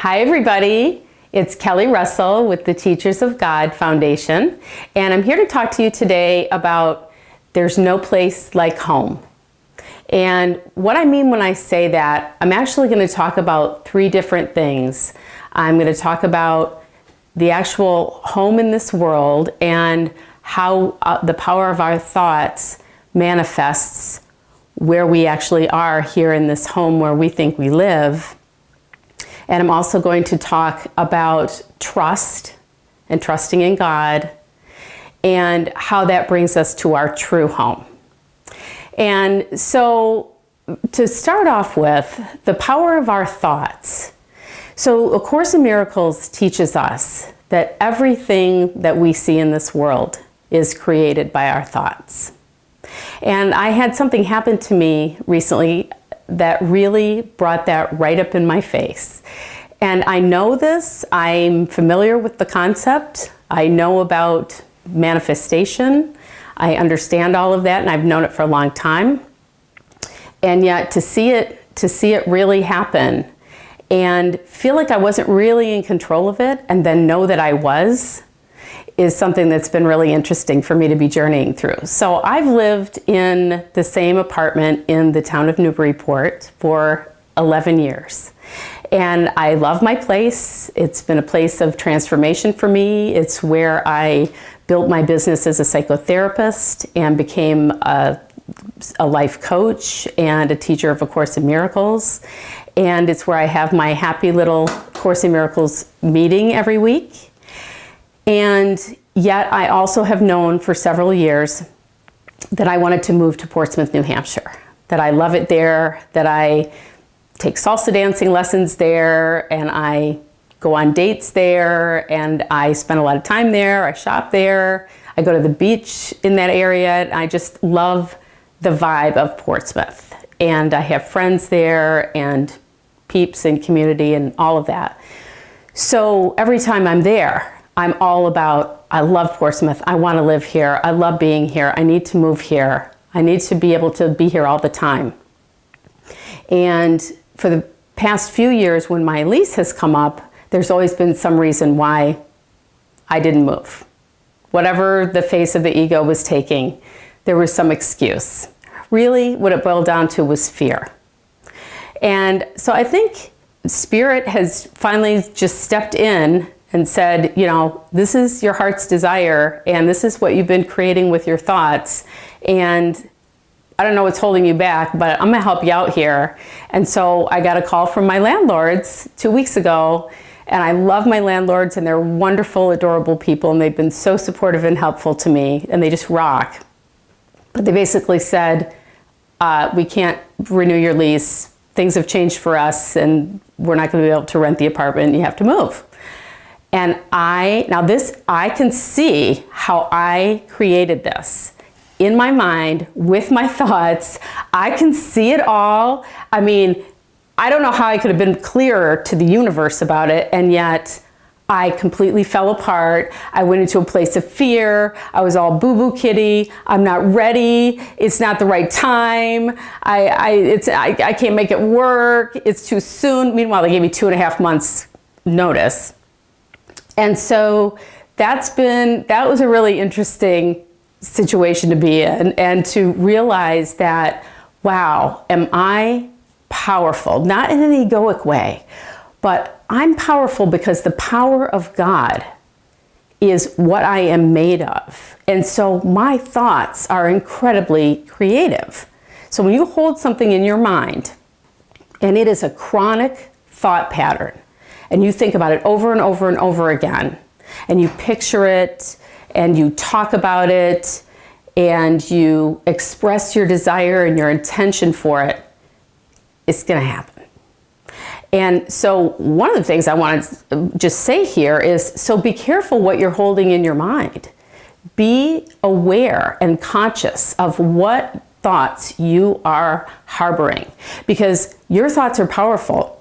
Hi everybody, it's Kelly Russell with the Teachers of God Foundation, and I'm here to talk to you today about there's no place like home. And what I mean when I say that, I'm actually going to talk about three different things. I'm going to talk about the actual home in this world and how the power of our thoughts manifests where we actually are here in this home where we think we live. And I'm also going to talk about trust and trusting in God and how that brings us to our true home. And so to start off with, the power of our thoughts. So A Course in Miracles teaches us that everything that we see in this world is created by our thoughts. And I had something happen to me recently that really brought that right up in my face. And I know this, I'm familiar with the concept, I know about manifestation, I understand all of that, and I've known it for a long time. And yet to see it really happen and feel like I wasn't really in control of it, and then know that I was, is something that's been really interesting for me to be journeying through. So I've lived in the same apartment in the town of Newburyport for 11 years. And I love my place. It's been a place of transformation for me. It's where I built my business as a psychotherapist and became a life coach and a teacher of A Course in Miracles. And it's where I have my happy little Course in Miracles meeting every week. And yet I also have known for several years that I wanted to move to Portsmouth, New Hampshire, that I love it there, that I take salsa dancing lessons there, and I go on dates there, and I spend a lot of time there, I shop there, I go to the beach in that area, and I just love the vibe of Portsmouth. And I have friends there, and peeps and community and all of that. So every time I'm there, I'm all about, I love Portsmouth, I want to live here, I love being here, I need to move here, I need to be able to be here all the time. And for the past few years when my lease has come up, there's always been some reason why I didn't move. Whatever the face of the ego was taking, there was some excuse. Really, what it boiled down to was fear. And so I think Spirit has finally just stepped in and said, you know, this is your heart's desire, and this is what you've been creating with your thoughts, and I don't know what's holding you back, but I'm gonna help you out here. And so I got a call from my landlords 2 weeks ago, and I love my landlords, and they're wonderful, adorable people, and they've been so supportive and helpful to me, and they just rock. But they basically said, we can't renew your lease, things have changed for us, and we're not gonna be able to rent the apartment, you have to move. And I can see how I created this in my mind with my thoughts. I can see it all. I mean, I don't know how I could have been clearer to the universe about it, and yet I completely fell apart. I went into a place of fear. I was all boo-boo kitty. I'm not ready. It's not the right time. I can't make it work. It's too soon. Meanwhile, they gave me 2.5 months notice. And so that was a really interesting situation to be in, and to realize that, wow, am I powerful? Not in an egoic way, but I'm powerful because the power of God is what I am made of. And so my thoughts are incredibly creative. So when you hold something in your mind, and it is a chronic thought pattern, and you think about it over and over and over again, and you picture it, and you talk about it, and you express your desire and your intention for it, it's going to happen. And so one of the things I want to just say here is, so be careful what you're holding in your mind. Be aware and conscious of what thoughts you are harboring, because your thoughts are powerful.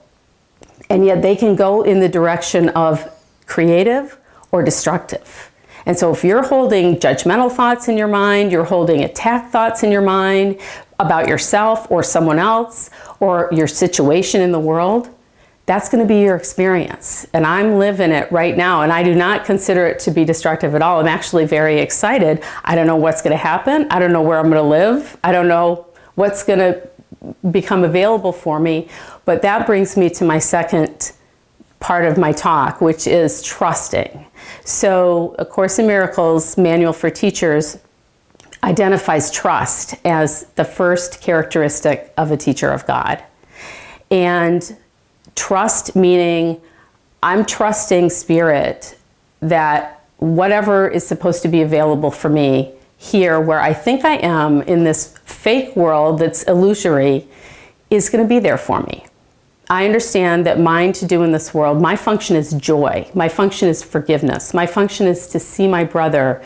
And yet they can go in the direction of creative or destructive. And so if you're holding judgmental thoughts in your mind, you're holding attack thoughts in your mind about yourself or someone else or your situation in the world, that's going to be your experience. And I'm living it right now. And I do not consider it to be destructive at all. I'm actually very excited. I don't know what's going to happen. I don't know where I'm going to live. I don't know what's going to become available for me. But that brings me to my second part of my talk, which is trusting. So A Course in Miracles Manual for Teachers identifies trust as the first characteristic of a teacher of God. And trust meaning I'm trusting Spirit that whatever is supposed to be available for me here where I think I am in this fake world that's illusory is going to be there for me. I understand that mine to do in this world, my function is joy. My function is forgiveness. My function is to see my brother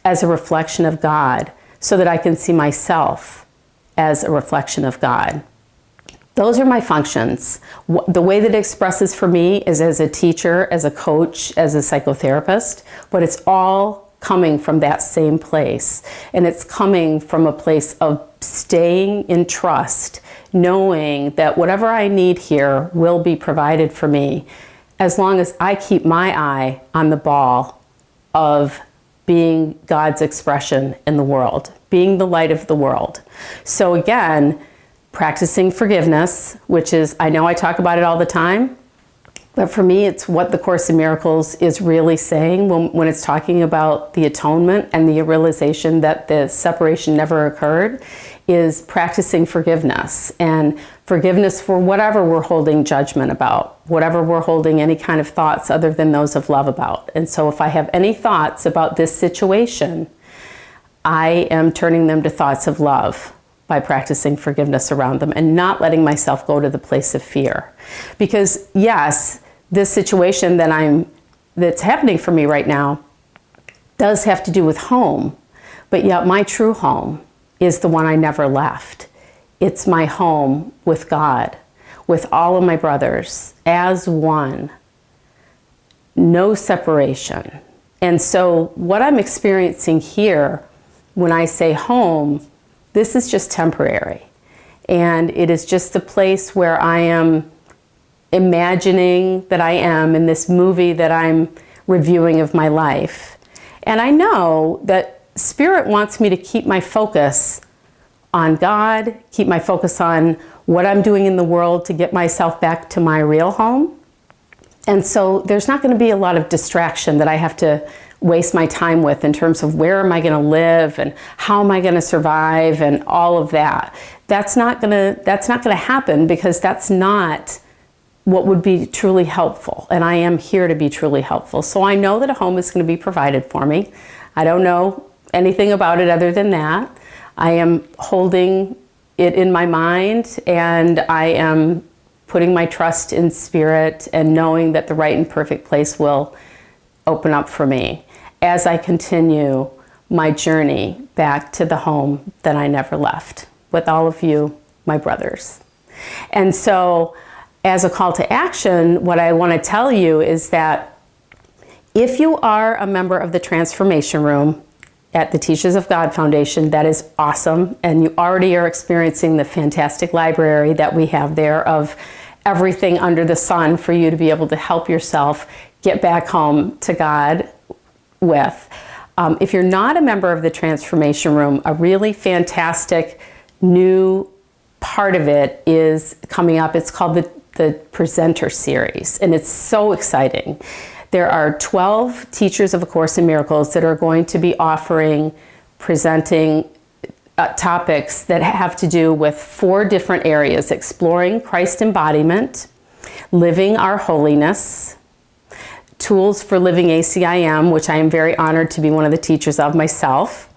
as a reflection of God so that I can see myself as a reflection of God. Those are my functions. The way that it expresses for me is as a teacher, as a coach, as a psychotherapist, but it's all coming from that same place. And it's coming from a place of staying in trust, knowing that whatever I need here will be provided for me as long as I keep my eye on the ball of being God's expression in the world, being the light of the world. So again, practicing forgiveness, which is, I know I talk about it all the time, but for me, it's what the Course in Miracles is really saying when it's talking about the atonement and the realization that the separation never occurred, is practicing forgiveness. And forgiveness for whatever we're holding judgment about, whatever we're holding any kind of thoughts other than those of love about. And so if I have any thoughts about this situation, I am turning them to thoughts of love by practicing forgiveness around them and not letting myself go to the place of fear. Because yes, this situation that's happening for me right now does have to do with home, but yet my true home is the one I never left. It's my home with God, with all of my brothers as one, no separation. And so what I'm experiencing here when I say home, this is just temporary. And it is just the place where I am imagining that I am in this movie that I'm reviewing of my life. And I know that Spirit wants me to keep my focus on God, keep my focus on what I'm doing in the world to get myself back to my real home. And so there's not going to be a lot of distraction that I have to waste my time with in terms of where am I going to live and how am I going to survive and all of that. That's not going to happen because that's not what would be truly helpful. And I am here to be truly helpful. So I know that a home is going to be provided for me. I don't know anything about it other than that. I am holding it in my mind and I am putting my trust in Spirit and knowing that the right and perfect place will open up for me as I continue my journey back to the home that I never left with all of you, my brothers. And so as a call to action, what I want to tell you is that if you are a member of the Transformation Room at the Teachers of God Foundation, that is awesome. And you already are experiencing the fantastic library that we have there of everything under the sun for you to be able to help yourself get back home to God with. If you're not a member of the Transformation Room, a really fantastic new part of it is coming up. It's called the Presenter Series, and it's so exciting. There are 12 teachers of A Course in Miracles that are going to be presenting topics that have to do with 4 different areas: exploring Christ embodiment, living our holiness, tools for living ACIM, which I am very honored to be one of the teachers of myself,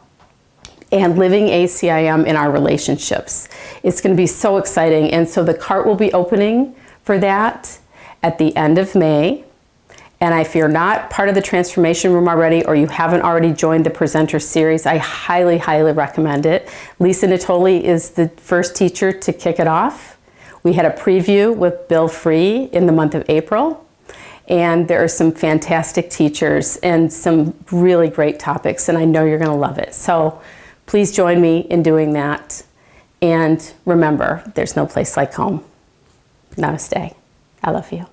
and living ACIM in our relationships. It's going to be so exciting. And so the cart will be opening for that at the end of May. And if you're not part of the Transformation Room already, or you haven't already joined the Presenter Series, I highly, highly recommend it. Lisa Natoli is the first teacher to kick it off. We had a preview with Bill Free in the month of April. And there are some fantastic teachers and some really great topics, and I know you're going to love it. So please join me in doing that. And remember, there's no place like home. Namaste. I love you.